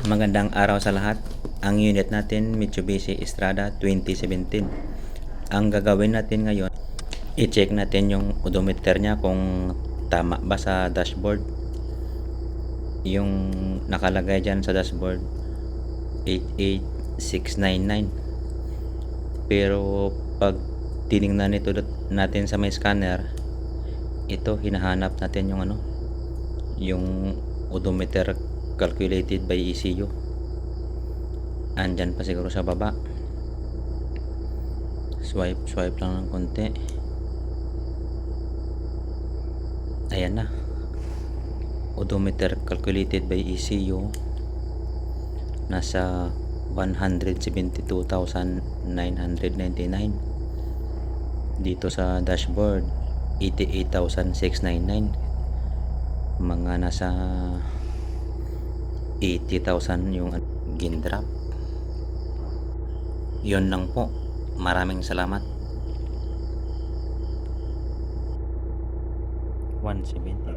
Magandang araw sa lahat. Ang unit natin Mitsubishi Strada 2017. Ang gagawin natin ngayon, i-check natin yung odometer niya kung tama ba sa dashboard. Yung nakalagay dyan sa dashboard 88699. Pero pag tiningnan ito natin sa may scanner, ito hinahanap natin yung yung odometer calculated by ECU. Andyan pa siguro sa baba. Swipe lang ng konti. Ayan na. Odometer calculated by ECU nasa 172,999. Dito sa dashboard 88,699. Mga nasa 80,000 yung gindrop. Yun lang po. Maraming salamat. 170.